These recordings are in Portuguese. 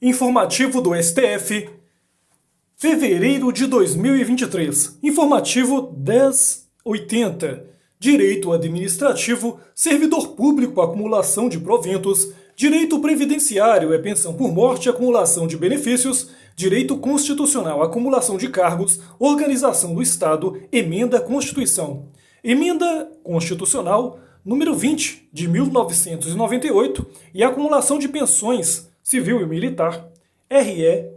Informativo do STF, fevereiro de 2023. Informativo 1080. Direito administrativo, servidor público, acumulação de proventos. Direito previdenciário é pensão por morte, acumulação de benefícios. Direito constitucional, acumulação de cargos. Organização do Estado, emenda à Constituição. Emenda constitucional número 20 de 1998 e acumulação de pensões civil e militar, RE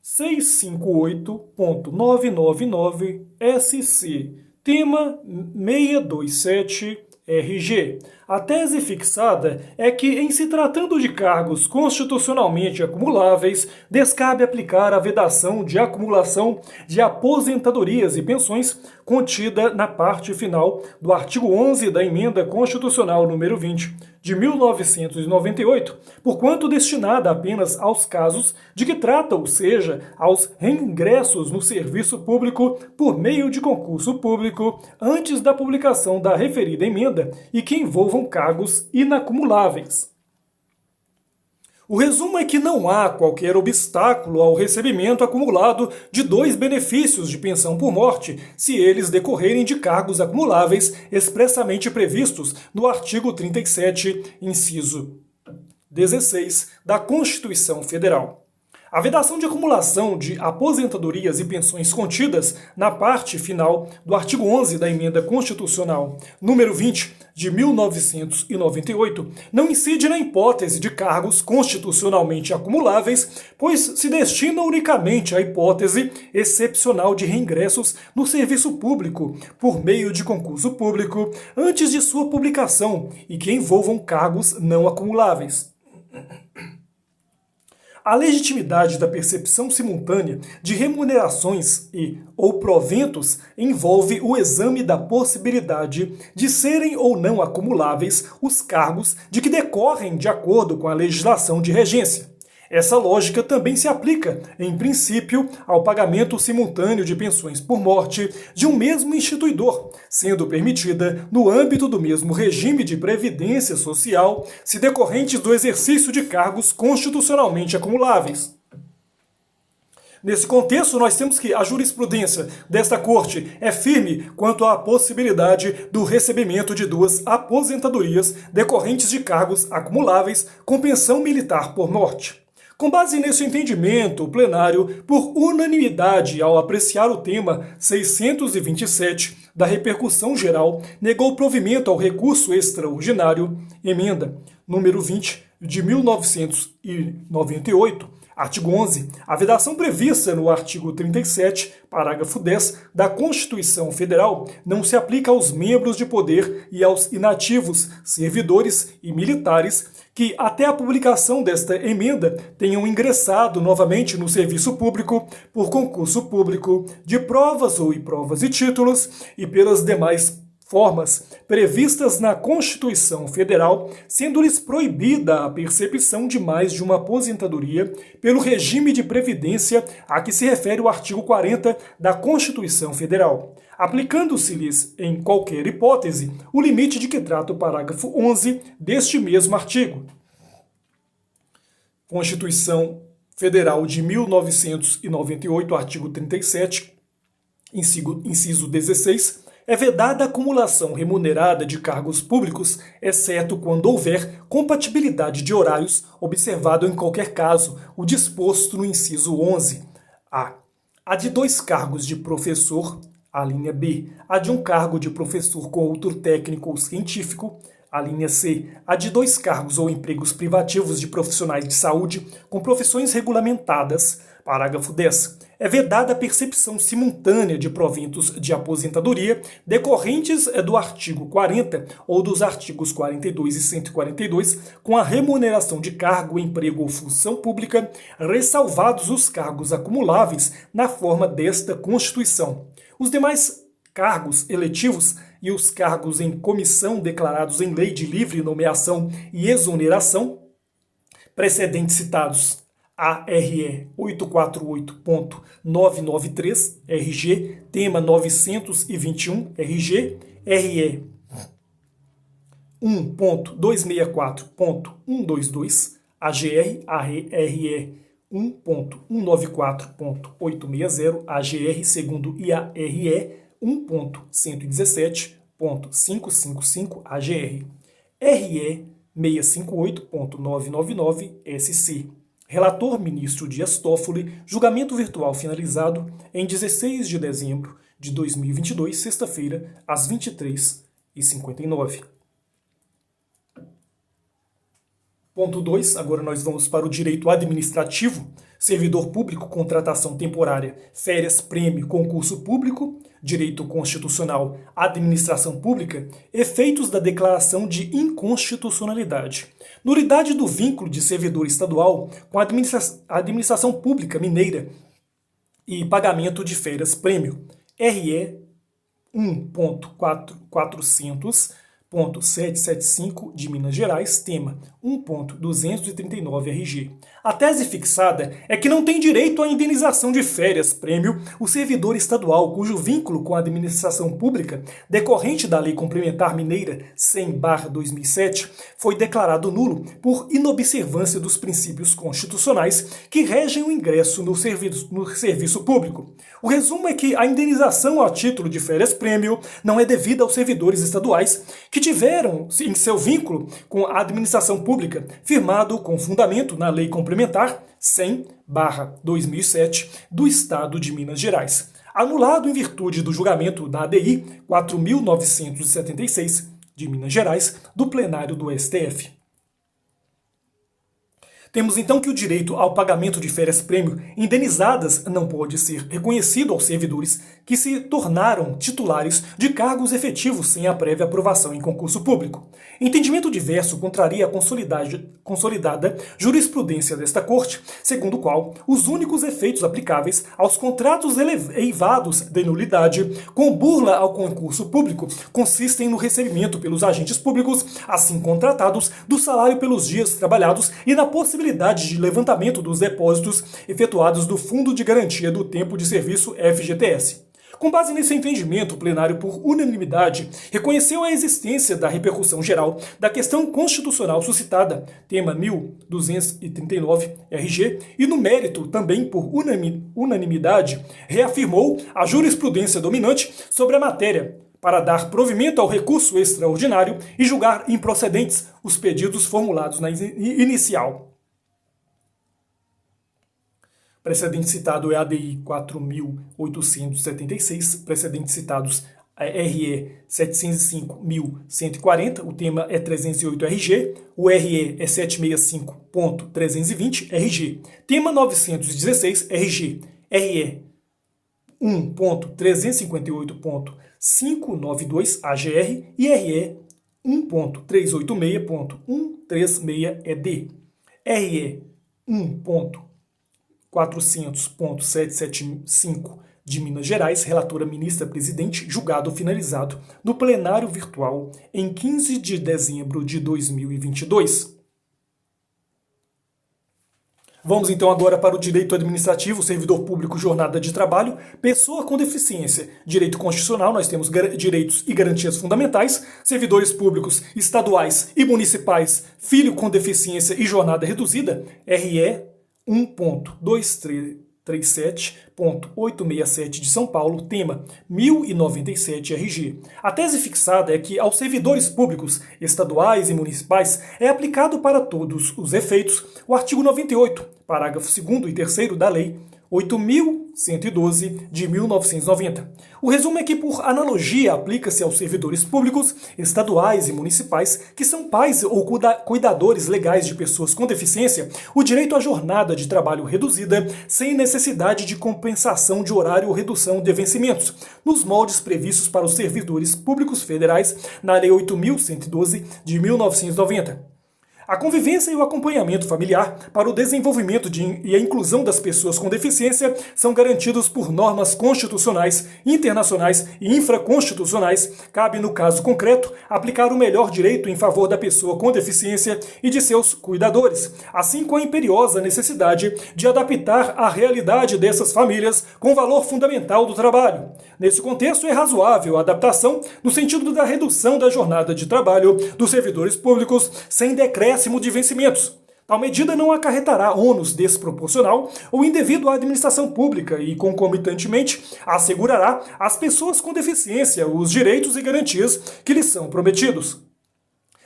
658.999 SC, tema 627 RG. A tese fixada é que, em se tratando de cargos constitucionalmente acumuláveis, descabe aplicar a vedação de acumulação de aposentadorias e pensões contida na parte final do artigo 11 da Emenda Constitucional número 20 de 1998, porquanto destinada apenas aos casos de que trata, ou seja, aos reingressos no serviço público por meio de concurso público antes da publicação da referida emenda e que envolvam cargos inacumuláveis. O resumo é que não há qualquer obstáculo ao recebimento acumulado de dois benefícios de pensão por morte, se eles decorrerem de cargos acumuláveis expressamente previstos no artigo 37, inciso 16 da Constituição Federal. A vedação de acumulação de aposentadorias e pensões contidas na parte final do artigo 11 da Emenda Constitucional número 20 de 1998 não incide na hipótese de cargos constitucionalmente acumuláveis, pois se destina unicamente à hipótese excepcional de reingressos no serviço público por meio de concurso público antes de sua publicação e que envolvam cargos não acumuláveis. A legitimidade da percepção simultânea de remunerações ou proventos envolve o exame da possibilidade de serem ou não acumuláveis os cargos de que decorrem de acordo com a legislação de regência. Essa lógica também se aplica, em princípio, ao pagamento simultâneo de pensões por morte de um mesmo instituidor, sendo permitida no âmbito do mesmo regime de previdência social, se decorrentes do exercício de cargos constitucionalmente acumuláveis. Nesse contexto, nós temos que a jurisprudência desta Corte é firme quanto à possibilidade do recebimento de duas aposentadorias decorrentes de cargos acumuláveis com pensão militar por morte. Com base nesse entendimento, o plenário, por unanimidade ao apreciar o tema 627 da repercussão geral, negou provimento ao recurso extraordinário, emenda número 20 de 1998, artigo 11, a vedação prevista no artigo 37, parágrafo 10 da Constituição Federal não se aplica aos membros de poder e aos inativos, servidores e militares que, até a publicação desta emenda, tenham ingressado novamente no serviço público por concurso público de provas ou provas e títulos e pelas demais formas previstas na Constituição Federal, sendo-lhes proibida a percepção de mais de uma aposentadoria pelo regime de previdência a que se refere o artigo 40 da Constituição Federal, aplicando-se-lhes, em qualquer hipótese, o limite de que trata o parágrafo 11 deste mesmo artigo. Constituição Federal de 1998, artigo 37, inciso 16, é vedada a acumulação remunerada de cargos públicos, exceto quando houver compatibilidade de horários, observado em qualquer caso o disposto no inciso 11. A de dois cargos de professor, a linha B, a de um cargo de professor com outro técnico ou científico, a linha C, a de dois cargos ou empregos privativos de profissionais de saúde com profissões regulamentadas, parágrafo 10. É vedada a percepção simultânea de proventos de aposentadoria decorrentes do artigo 40 ou dos artigos 42 e 142 com a remuneração de cargo, emprego ou função pública, ressalvados os cargos acumuláveis na forma desta Constituição. Os demais cargos eletivos e os cargos em comissão declarados em lei de livre nomeação e exoneração, precedentes citados ARE 848.993 RG, tema 921 RG, RE 1.264.122, AGR, ARE 1.194.860, AGR segundo IARE 1.117.555 AGR, RE 658.999 SC. Relator ministro Dias Toffoli, julgamento virtual finalizado em 16 de dezembro de 2022, sexta-feira, às 23h59. Ponto 2, agora nós vamos para o direito administrativo, servidor público, contratação temporária, férias, prêmio, concurso público, direito constitucional, administração pública, efeitos da declaração de inconstitucionalidade, nulidade do vínculo de servidor estadual com a administração pública mineira e pagamento de férias, prêmio, RE 1.400.775 de Minas Gerais, tema 1.239 RG. A tese fixada é que não tem direito à indenização de férias, prêmio, o servidor estadual cujo vínculo com a administração pública, decorrente da Lei Complementar Mineira 100/2007, foi declarado nulo por inobservância dos princípios constitucionais que regem o ingresso no serviço público. O resumo é que a indenização a título de férias, prêmio, não é devida aos servidores estaduais que tiveram em seu vínculo com a administração pública firmado com fundamento na Lei Complementar 100/2007 do Estado de Minas Gerais, anulado em virtude do julgamento da ADI 4.976 de Minas Gerais do plenário do STF. Temos então que o direito ao pagamento de férias-prêmio indenizadas não pode ser reconhecido aos servidores que se tornaram titulares de cargos efetivos sem a prévia aprovação em concurso público. Entendimento diverso contraria a consolidada jurisprudência desta Corte, segundo o qual os únicos efeitos aplicáveis aos contratos eivados de nulidade com burla ao concurso público consistem no recebimento pelos agentes públicos, assim contratados, do salário pelos dias trabalhados e na possibilidade de levantamento dos depósitos efetuados do Fundo de Garantia do Tempo de Serviço FGTS. Com base nesse entendimento, o plenário, por unanimidade, reconheceu a existência da repercussão geral da questão constitucional suscitada, tema 1239 RG, e no mérito, também por unanimidade, reafirmou a jurisprudência dominante sobre a matéria, para dar provimento ao recurso extraordinário e julgar improcedentes os pedidos formulados na inicial. Precedente citado é a ADI 4.876, precedentes citados é RE 705.140, o tema é 308 RG, o RE é 765.320 RG, tema 916 RG, RE 1.358.592 AGR e RE 1.386.136 ED, RE 1.400.775 de Minas Gerais, relatora ministra-presidente, julgado finalizado no plenário virtual em 15 de dezembro de 2022. Vamos então agora para o direito administrativo, servidor público, jornada de trabalho, pessoa com deficiência. Direito constitucional, nós temos direitos e garantias fundamentais, servidores públicos estaduais e municipais, filho com deficiência e jornada reduzida, RE 1.237.867 de São Paulo, tema 1097 RG. A tese fixada é que aos servidores públicos estaduais e municipais é aplicado para todos os efeitos o artigo 98, parágrafo 2º e 3º da Lei 8.112 de 1990. O resumo é que, por analogia, aplica-se aos servidores públicos, estaduais e municipais, que são pais ou cuidadores legais de pessoas com deficiência, o direito à jornada de trabalho reduzida, sem necessidade de compensação de horário ou redução de vencimentos, nos moldes previstos para os servidores públicos federais na Lei 8.112 de 1990. A convivência e o acompanhamento familiar para o desenvolvimento e a inclusão das pessoas com deficiência são garantidos por normas constitucionais, internacionais e infraconstitucionais. Cabe, no caso concreto, aplicar o melhor direito em favor da pessoa com deficiência e de seus cuidadores, assim como a imperiosa necessidade de adaptar a realidade dessas famílias com o valor fundamental do trabalho. Nesse contexto, é razoável a adaptação no sentido da redução da jornada de trabalho dos servidores públicos sem decréscimo de vencimentos. Tal medida não acarretará ônus desproporcional ou indevido à administração pública e, concomitantemente, assegurará às pessoas com deficiência os direitos e garantias que lhes são prometidos.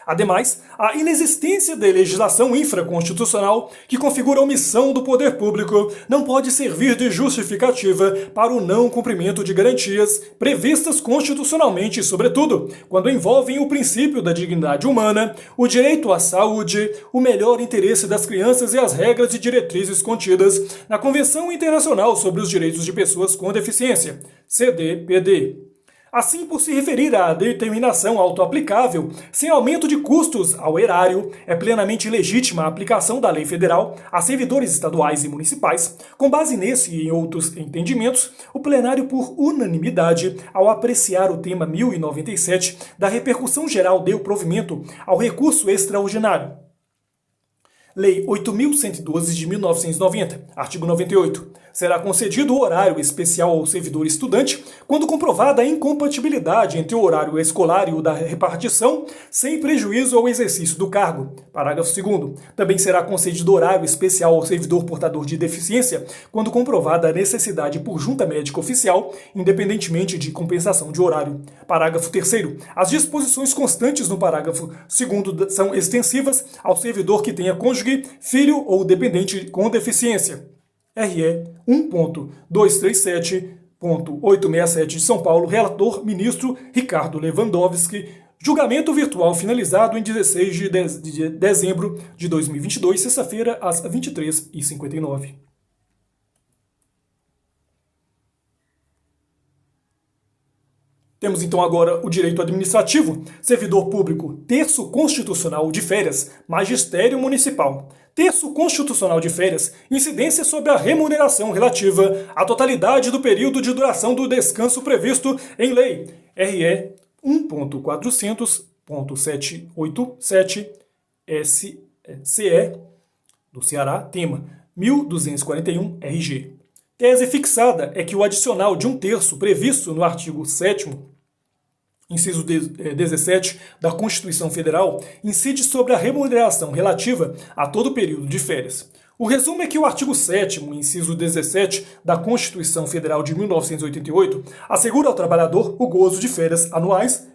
Ademais, a inexistência de legislação infraconstitucional que configura a omissão do poder público não pode servir de justificativa para o não cumprimento de garantias previstas constitucionalmente, sobretudo quando envolvem o princípio da dignidade humana, o direito à saúde, o melhor interesse das crianças e as regras e diretrizes contidas na Convenção Internacional sobre os Direitos de Pessoas com Deficiência, CDPD. Assim, por se referir à determinação autoaplicável, sem aumento de custos ao erário, é plenamente legítima a aplicação da lei federal a servidores estaduais e municipais. Com base nesse e em outros entendimentos, o plenário, por unanimidade, ao apreciar o tema 1097 da repercussão geral, deu provimento ao recurso extraordinário. Lei 8.112 de 1990, artigo 98. Será concedido o horário especial ao servidor estudante quando comprovada a incompatibilidade entre o horário escolar e o da repartição, sem prejuízo ao exercício do cargo. Parágrafo 2º. Também será concedido horário especial ao servidor portador de deficiência quando comprovada a necessidade por junta médica oficial, independentemente de compensação de horário. Parágrafo 3º. As disposições constantes no parágrafo 2º são extensivas ao servidor que tenha cônjuge, filho ou dependente com deficiência. RE 1.237.867 de São Paulo, relator ministro Ricardo Lewandowski, julgamento virtual finalizado em 16 de dezembro de 2022, sexta-feira, às 23h59. Temos então agora o direito administrativo, servidor público, terço constitucional de férias, magistério municipal. Terço constitucional de férias, incidência sobre a remuneração relativa à totalidade do período de duração do descanso previsto em lei. RE 1.400.787 SCE do Ceará, tema 1241 RG. Tese fixada é que o adicional de um terço previsto no artigo 7º, inciso 17 da Constituição Federal, incide sobre a remuneração relativa a todo o período de férias. O resumo é que o artigo 7º, inciso 17 da Constituição Federal de 1988, assegura ao trabalhador o gozo de férias anuais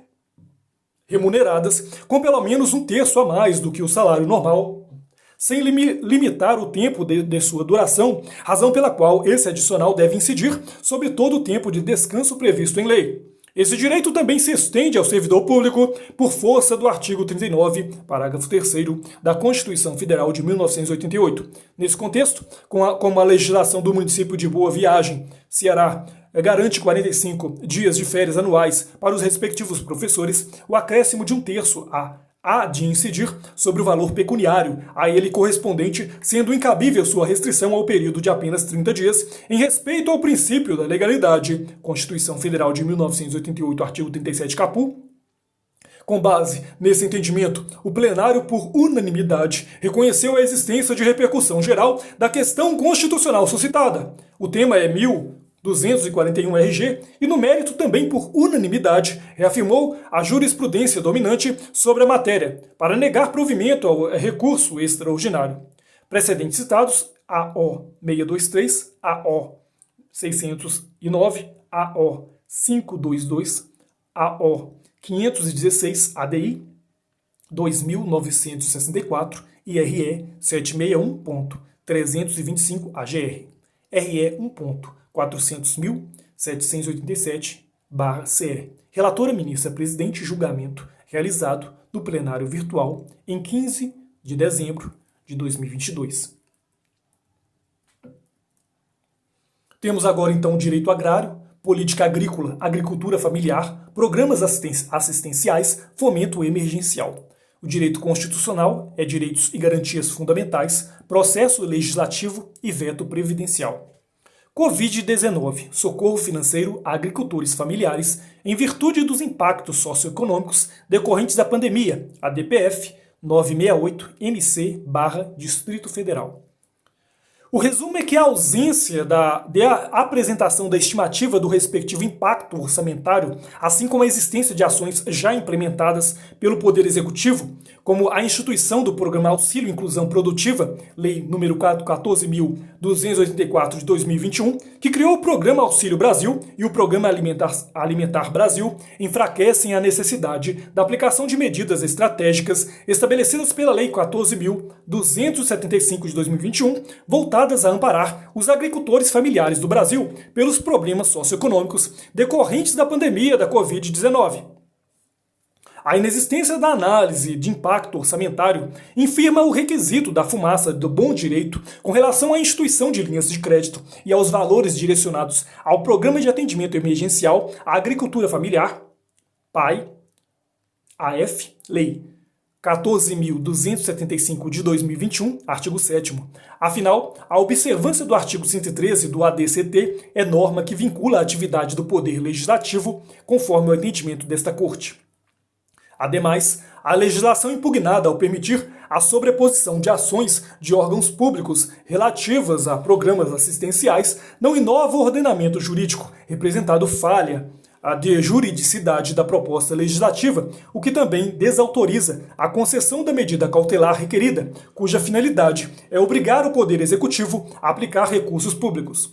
remuneradas com pelo menos um terço a mais do que o salário normal, sem limitar o tempo de sua duração, razão pela qual esse adicional deve incidir sobre todo o tempo de descanso previsto em lei. Esse direito também se estende ao servidor público por força do artigo 39, parágrafo 3º da Constituição Federal de 1988. Nesse contexto, como a legislação do município de Boa Viagem, Ceará, garante 45 dias de férias anuais para os respectivos professores, o acréscimo de um terço há de incidir sobre o valor pecuniário a ele correspondente, sendo incabível sua restrição ao período de apenas 30 dias, em respeito ao princípio da legalidade. Constituição Federal de 1988, artigo 37 caput. Com base nesse entendimento, o plenário, por unanimidade, reconheceu a existência de repercussão geral da questão constitucional suscitada. O tema é 1241 RG e, no mérito, também por unanimidade, reafirmou a jurisprudência dominante sobre a matéria, para negar provimento ao recurso extraordinário. Precedentes citados: AO 623, AO 609, AO 522, AO 516, ADI 2964 e RE 761.325 AGR. RE 1.400.787/CE. Relatora ministra presidente, julgamento realizado no plenário virtual em 15 de dezembro de 2022. Temos agora então direito agrário, política agrícola, agricultura familiar, programas assistenciais, fomento emergencial. O direito constitucional é direitos e garantias fundamentais, processo legislativo e veto previdencial. Covid-19, socorro financeiro a agricultores familiares em virtude dos impactos socioeconômicos decorrentes da pandemia, ADPF 968-MC/Distrito Federal. O resumo é que a ausência de apresentação da estimativa do respectivo impacto orçamentário, assim como a existência de ações já implementadas pelo Poder Executivo, como a instituição do Programa Auxílio Inclusão Produtiva, Lei nº 14.284 de 2021, que criou o Programa Auxílio Brasil e o Programa Alimentar Brasil, enfraquecem a necessidade da aplicação de medidas estratégicas estabelecidas pela Lei 14.275 de 2021, voltadas a amparar os agricultores familiares do Brasil pelos problemas socioeconômicos decorrentes da pandemia da Covid-19. A inexistência da análise de impacto orçamentário infirma o requisito da fumaça do bom direito com relação à instituição de linhas de crédito e aos valores direcionados ao Programa de Atendimento Emergencial à Agricultura Familiar, PAI, AF, Lei 14.275 de 2021, artigo 7º. Afinal, a observância do artigo 113 do ADCT é norma que vincula a atividade do Poder Legislativo, conforme o entendimento desta Corte. Ademais, a legislação impugnada ao permitir a sobreposição de ações de órgãos públicos relativas a programas assistenciais não inova o ordenamento jurídico, representado falha de juridicidade da proposta legislativa, o que também desautoriza a concessão da medida cautelar requerida, cuja finalidade é obrigar o Poder Executivo a aplicar recursos públicos.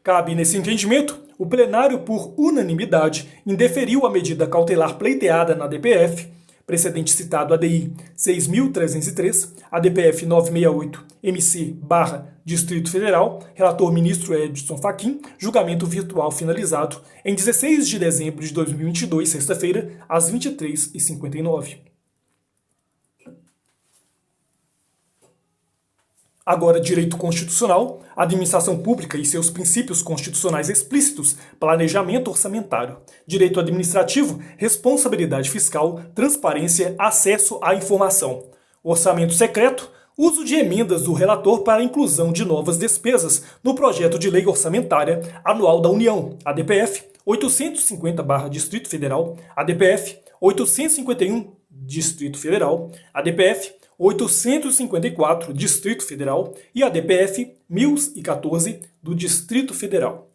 Cabe, nesse entendimento, o plenário, por unanimidade, indeferiu a medida cautelar pleiteada na DPF, precedente citado ADI 6.303, ADPF 968-MC/Distrito Federal, relator ministro Edson Fachin, julgamento virtual finalizado em 16 de dezembro de 2022, sexta-feira, às 23h59. Agora, direito constitucional, administração pública e seus princípios constitucionais explícitos, planejamento orçamentário, direito administrativo, responsabilidade fiscal, transparência, acesso à informação, orçamento secreto, uso de emendas do relator para a inclusão de novas despesas no projeto de lei orçamentária anual da União, ADPF 850/Distrito Federal, ADPF 851, Distrito Federal, ADPF 854, Distrito Federal, e a DPF 1014, do Distrito Federal.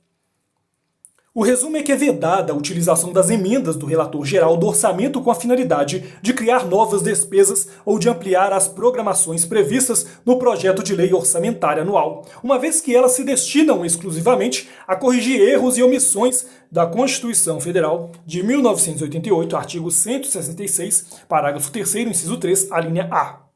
O resumo é que é vedada a utilização das emendas do relator geral do orçamento com a finalidade de criar novas despesas ou de ampliar as programações previstas no projeto de lei orçamentária anual, uma vez que elas se destinam exclusivamente a corrigir erros e omissões da Constituição Federal de 1988, artigo 166, parágrafo 3º, inciso 3, a linha A.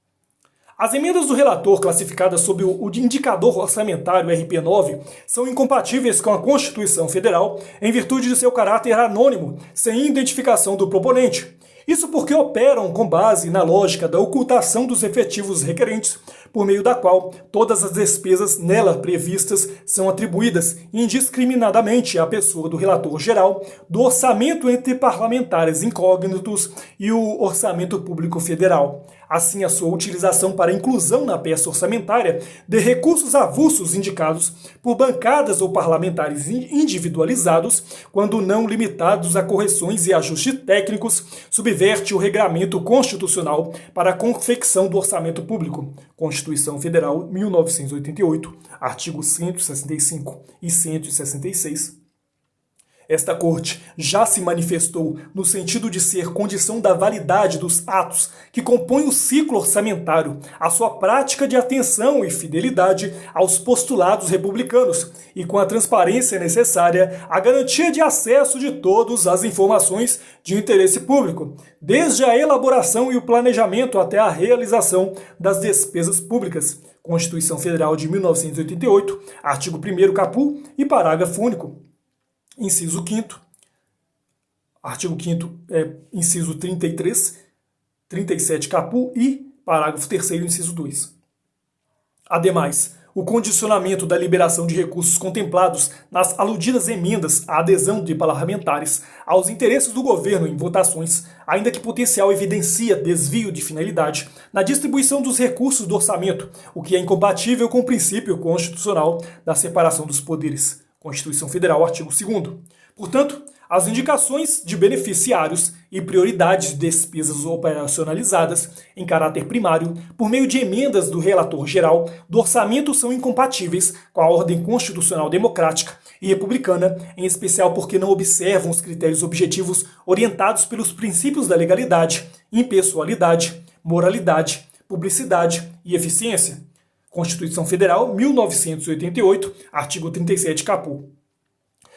As emendas do relator classificadas sob o indicador orçamentário RP9 são incompatíveis com a Constituição Federal em virtude de seu caráter anônimo, sem identificação do proponente. Isso porque operam com base na lógica da ocultação dos efetivos requerentes, por meio da qual todas as despesas nela previstas são atribuídas indiscriminadamente à pessoa do relator geral, do orçamento entre parlamentares incógnitos e o orçamento público federal. Assim, a sua utilização para inclusão na peça orçamentária de recursos avulsos indicados por bancadas ou parlamentares individualizados, quando não limitados a correções e ajustes técnicos, subverte o regramento constitucional para a confecção do orçamento público. Constituição Federal, 1988, artigos 165 e 166. Esta Corte já se manifestou no sentido de ser condição da validade dos atos que compõem o ciclo orçamentário, a sua prática de atenção e fidelidade aos postulados republicanos e, com a transparência necessária, a garantia de acesso de todos às informações de interesse público, desde a elaboração e o planejamento até a realização das despesas públicas. Constituição Federal de 1988, artigo 1º caput e parágrafo único. Inciso 5º, artigo 5º, inciso 33, 37 caput e parágrafo 3º, inciso 2. Ademais, o condicionamento da liberação de recursos contemplados nas aludidas emendas à adesão de parlamentares aos interesses do governo em votações, ainda que potencial evidencia desvio de finalidade na distribuição dos recursos do orçamento, o que é incompatível com o princípio constitucional da separação dos poderes. Constituição Federal, artigo 2º. Portanto, As indicações de beneficiários e prioridades de despesas operacionalizadas em caráter primário, por meio de emendas do relator geral do orçamento, são incompatíveis com a ordem constitucional democrática e republicana, em especial porque não observam os critérios objetivos orientados pelos princípios da legalidade, impessoalidade, moralidade, publicidade e eficiência. Constituição Federal, 1988, artigo 37, caput.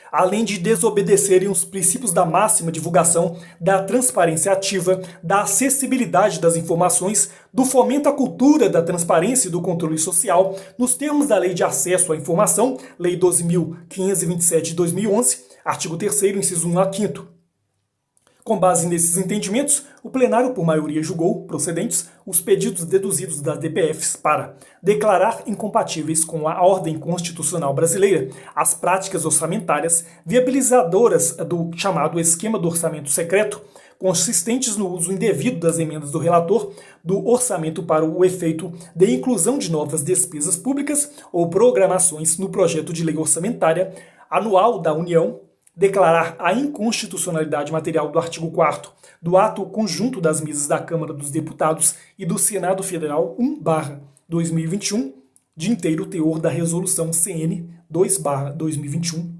Além de desobedecerem os princípios da máxima divulgação, da transparência ativa, da acessibilidade das informações, do fomento à cultura da transparência e do controle social, nos termos da Lei de Acesso à Informação, Lei 12.527 de 2011, artigo 3º, inciso 1 a 5º. Com base nesses entendimentos, o plenário, por maioria, julgou procedentes os pedidos deduzidos das DPFs para declarar incompatíveis com a ordem constitucional brasileira as práticas orçamentárias viabilizadoras do chamado esquema do orçamento secreto, consistentes no uso indevido das emendas do relator do orçamento para o efeito de inclusão de novas despesas públicas ou programações no projeto de lei orçamentária anual da União, declarar a inconstitucionalidade material do artigo 4º do ato conjunto das mesas da Câmara dos Deputados e do Senado Federal 1/2021, de inteiro teor da resolução CN 2/2021,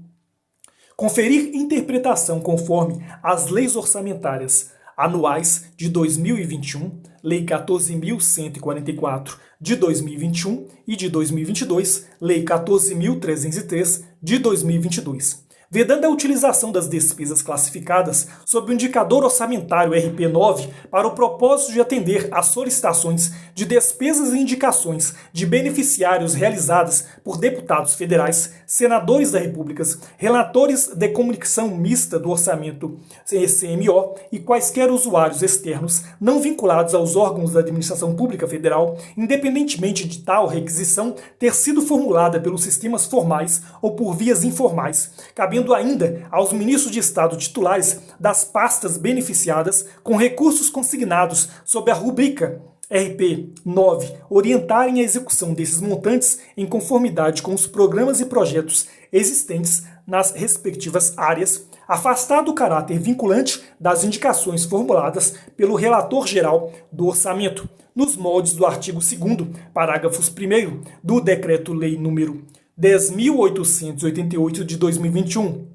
conferir interpretação conforme as leis orçamentárias anuais de 2021, Lei 14.144 de 2021 e de 2022, Lei 14.303 de 2022. Vedando a utilização das despesas classificadas sob o indicador orçamentário RP9 para o propósito de atender às solicitações de despesas e indicações de beneficiários realizadas por deputados federais, senadores da República, relatores de comunicação mista do orçamento CMO e quaisquer usuários externos não vinculados aos órgãos da administração pública federal, independentemente de tal requisição ter sido formulada pelos sistemas formais ou por vias informais, cabendo ainda aos ministros de Estado titulares das pastas beneficiadas com recursos consignados sob a rubrica RP9 orientarem a execução desses montantes em conformidade com os programas e projetos existentes nas respectivas áreas, afastado o caráter vinculante das indicações formuladas pelo relator geral do orçamento, nos moldes do artigo 2º, parágrafos 1º do Decreto-Lei nº 10.888 de 2021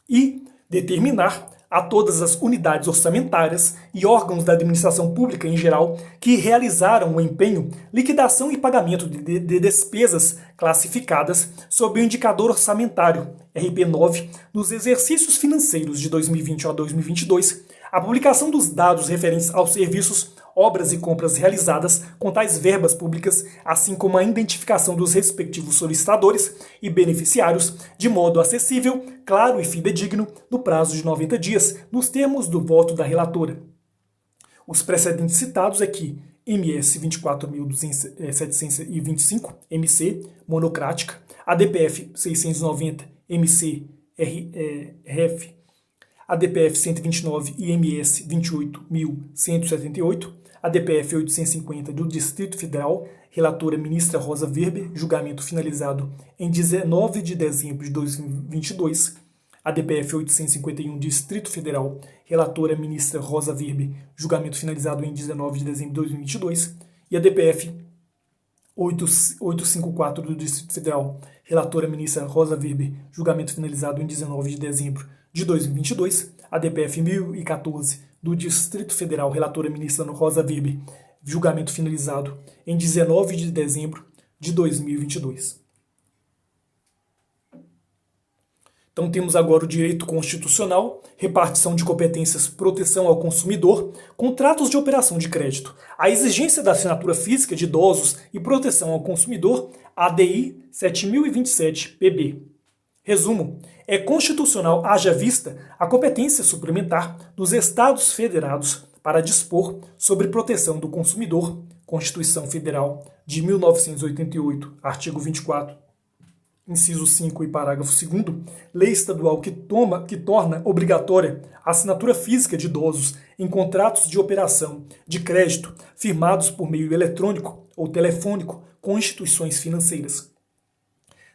e determinar a todas as unidades orçamentárias e órgãos da administração pública em geral que realizaram o empenho, liquidação e pagamento de despesas classificadas sob o indicador orçamentário RP9 nos exercícios financeiros de 2020 a 2022, a publicação dos dados referentes aos serviços, obras e compras realizadas com tais verbas públicas, assim como a identificação dos respectivos solicitadores e beneficiários, de modo acessível, claro e fidedigno, no prazo de 90 dias, nos termos do voto da relatora. Os precedentes citados aqui, MS 24.725, MC, monocrática, ADPF 690, MC, RF, ADPF 129 e MS 28.178, ADPF 850 do Distrito Federal, relatora ministra Rosa Weber, julgamento finalizado em 19 de dezembro de 2022, ADPF 851 Distrito Federal, relatora ministra Rosa Weber, julgamento finalizado em 19 de dezembro de 2022, e ADPF 854 do Distrito Federal, relatora ministra Rosa Weber, julgamento finalizado em 19 de dezembro de 2022, ADPF 1014 do Distrito Federal, relatora ministra Rosa Weber, julgamento finalizado em 19 de dezembro de 2022. Então temos agora o direito constitucional, repartição de competências, proteção ao consumidor, contratos de operação de crédito, a exigência da assinatura física de idosos e proteção ao consumidor, ADI 7027-PB. Resumo: é constitucional, haja vista a competência suplementar dos Estados Federados para dispor sobre proteção do consumidor, Constituição Federal de 1988, artigo 24, inciso 5 e parágrafo 2º, lei estadual que torna obrigatória a assinatura física de idosos em contratos de operação de crédito firmados por meio eletrônico ou telefônico com instituições financeiras.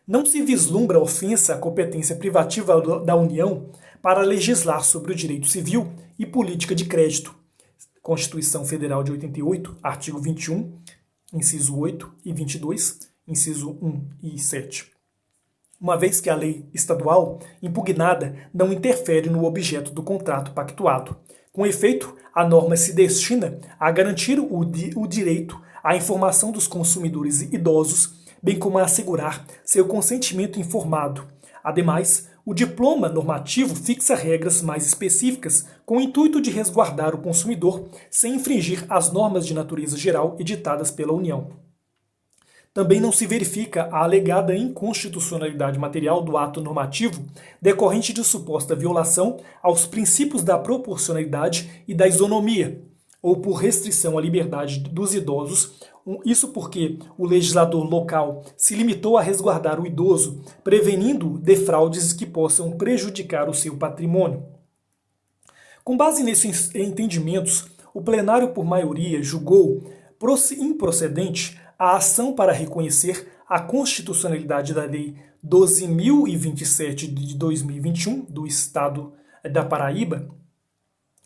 Não se vislumbra ofensa à competência privativa da União para legislar sobre o direito civil e política de crédito. Constituição Federal de 88, artigo 21, inciso 8 e 22, inciso 1 e 7. Uma vez que a lei estadual impugnada não interfere no objeto do contrato pactuado. Com efeito, a norma se destina a garantir o direito à informação dos consumidores idosos, bem como a assegurar seu consentimento informado. Ademais, o diploma normativo fixa regras mais específicas com o intuito de resguardar o consumidor sem infringir as normas de natureza geral editadas pela União. Também não se verifica a alegada inconstitucionalidade material do ato normativo decorrente de suposta violação aos princípios da proporcionalidade e da isonomia, ou por restrição à liberdade dos idosos. Isso porque o legislador local se limitou a resguardar o idoso, prevenindo defraudes que possam prejudicar o seu patrimônio. Com base nesses entendimentos, o plenário por maioria julgou improcedente a ação para reconhecer a constitucionalidade da Lei 12.027 de 2021 do Estado da Paraíba,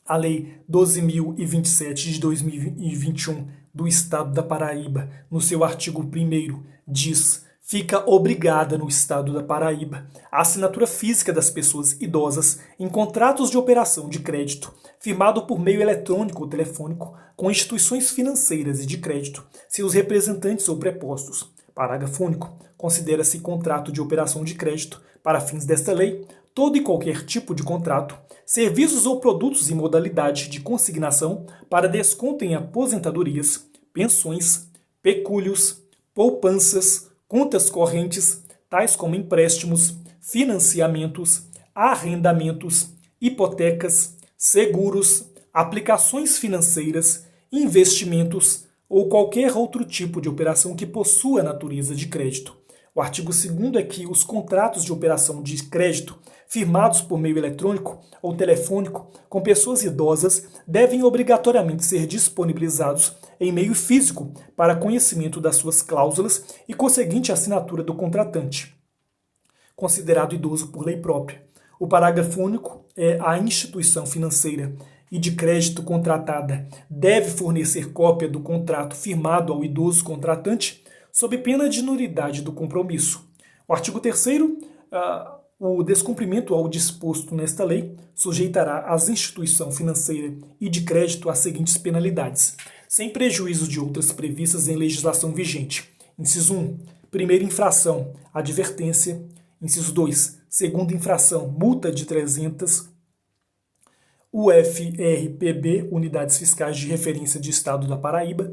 a Lei 12.027 de 2021 do Estado da Paraíba, no seu artigo 1º, diz: fica obrigada no Estado da Paraíba a assinatura física das pessoas idosas em contratos de operação de crédito, firmado por meio eletrônico ou telefônico com instituições financeiras e de crédito, seus representantes ou prepostos. Parágrafo único. Considera-se contrato de operação de crédito, para fins desta lei, todo e qualquer tipo de contrato, serviços ou produtos em modalidade de consignação para desconto em aposentadorias, pensões, pecúlios, poupanças, contas correntes, tais como empréstimos, financiamentos, arrendamentos, hipotecas, seguros, aplicações financeiras, investimentos ou qualquer outro tipo de operação que possua natureza de crédito. O artigo 2º é que os contratos de operação de crédito firmados por meio eletrônico ou telefônico com pessoas idosas devem obrigatoriamente ser disponibilizados em meio físico para conhecimento das suas cláusulas e conseguinte assinatura do contratante, considerado idoso por lei própria. O parágrafo único é: a instituição financeira e de crédito contratada deve fornecer cópia do contrato firmado ao idoso contratante, sob pena de nulidade do compromisso. O artigo 3º, o descumprimento ao disposto nesta lei sujeitará as instituições financeira e de crédito às seguintes penalidades, sem prejuízo de outras previstas em legislação vigente. Inciso 1. Primeira infração, advertência. Inciso 2. Segunda infração, multa de 300. UFRPB, Unidades Fiscais de Referência de Estado da Paraíba.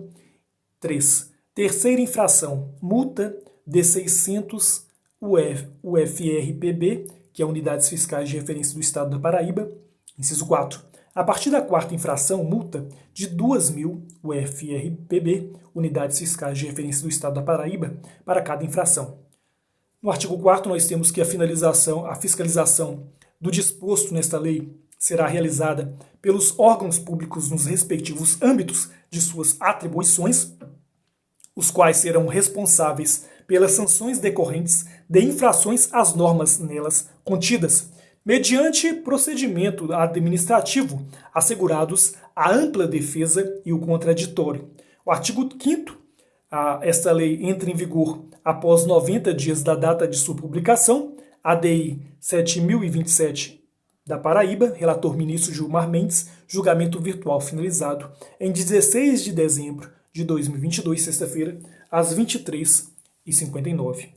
3. Terceira infração, multa de 600 UFRPB, que é Unidades Fiscais de Referência do Estado da Paraíba. Inciso 4. A partir da quarta infração, multa de 2.000 UFRPB, Unidades Fiscais de Referência do Estado da Paraíba, para cada infração. No artigo 4º, nós temos que a fiscalização do disposto nesta lei será realizada pelos órgãos públicos nos respectivos âmbitos de suas atribuições, os quais serão responsáveis pelas sanções decorrentes de infrações às normas nelas contidas, mediante procedimento administrativo, assegurados a ampla defesa e o contraditório. O artigo 5º, esta lei entra em vigor após 90 dias da data de sua publicação, ADI 7027 da Paraíba, relator ministro Gilmar Mendes, julgamento virtual finalizado em 16 de dezembro de 2022, sexta-feira, às 23h59.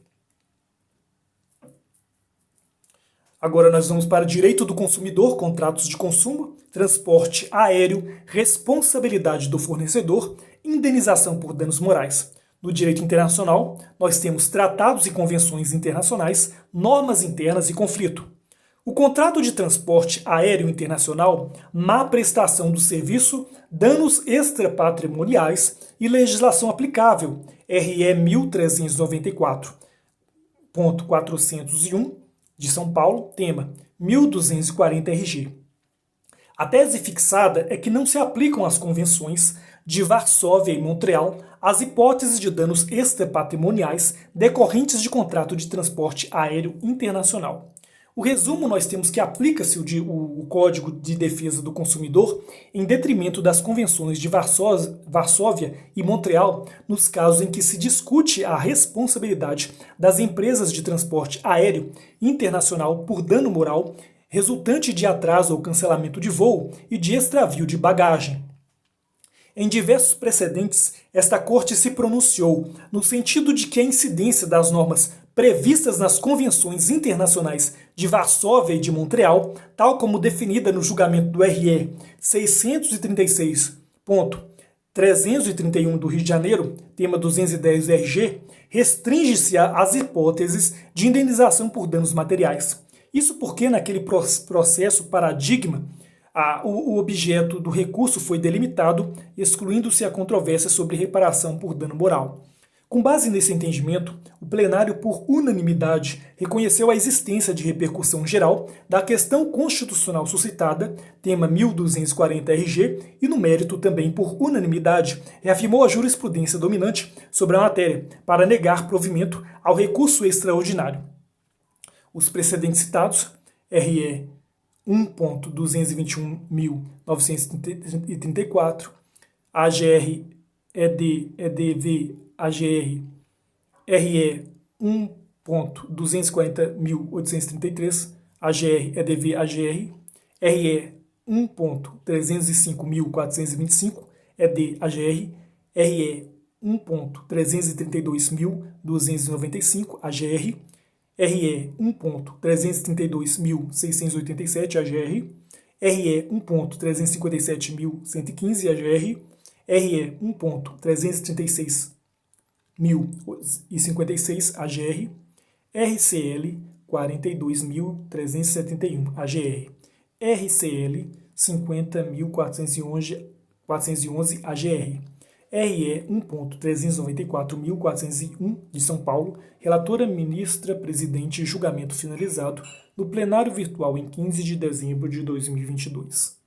Agora nós vamos para direito do consumidor, contratos de consumo, transporte aéreo, responsabilidade do fornecedor, indenização por danos morais. No direito internacional, nós temos tratados e convenções internacionais, normas internas e conflito. O contrato de transporte aéreo internacional, má prestação do serviço, danos extrapatrimoniais e legislação aplicável, RE 1394.401 de São Paulo, tema 1240 RG. A tese fixada é que não se aplicam as convenções de Varsóvia e Montreal as hipóteses de danos extrapatrimoniais decorrentes de contrato de transporte aéreo internacional. O resumo, nós temos que aplica-se o Código de Defesa do Consumidor em detrimento das convenções de Varsóvia e Montreal nos casos em que se discute a responsabilidade das empresas de transporte aéreo internacional por dano moral resultante de atraso ou cancelamento de voo e de extravio de bagagem. Em diversos precedentes, esta Corte se pronunciou no sentido de que a incidência das normas previstas nas convenções internacionais de Varsóvia e de Montreal, tal como definida no julgamento do RE 636.331 do Rio de Janeiro, tema 210 do RG, restringe-se às hipóteses de indenização por danos materiais. Isso porque naquele processo paradigma, o objeto do recurso foi delimitado, excluindo-se a controvérsia sobre reparação por dano moral. Com base nesse entendimento, o plenário, por unanimidade, reconheceu a existência de repercussão geral da questão constitucional suscitada, tema 1240 RG, e no mérito também por unanimidade, reafirmou a jurisprudência dominante sobre a matéria, para negar provimento ao recurso extraordinário. Os precedentes citados, RE 1.221.934, AGR EDV AGR RE 1.240.833, AGR EDV AGR RE 1.305.425, ED AGR RE 1.332.295, AGR RE 1.332.687 AGR, RE 1.357.115 AGR, RE 1.336.056 AGR, RCL 42.371 AGR, RCL 50.411 AGR, RE 1.394.401 de São Paulo, relatora ministra presidente, julgamento finalizado no plenário virtual em 15 de dezembro de 2022.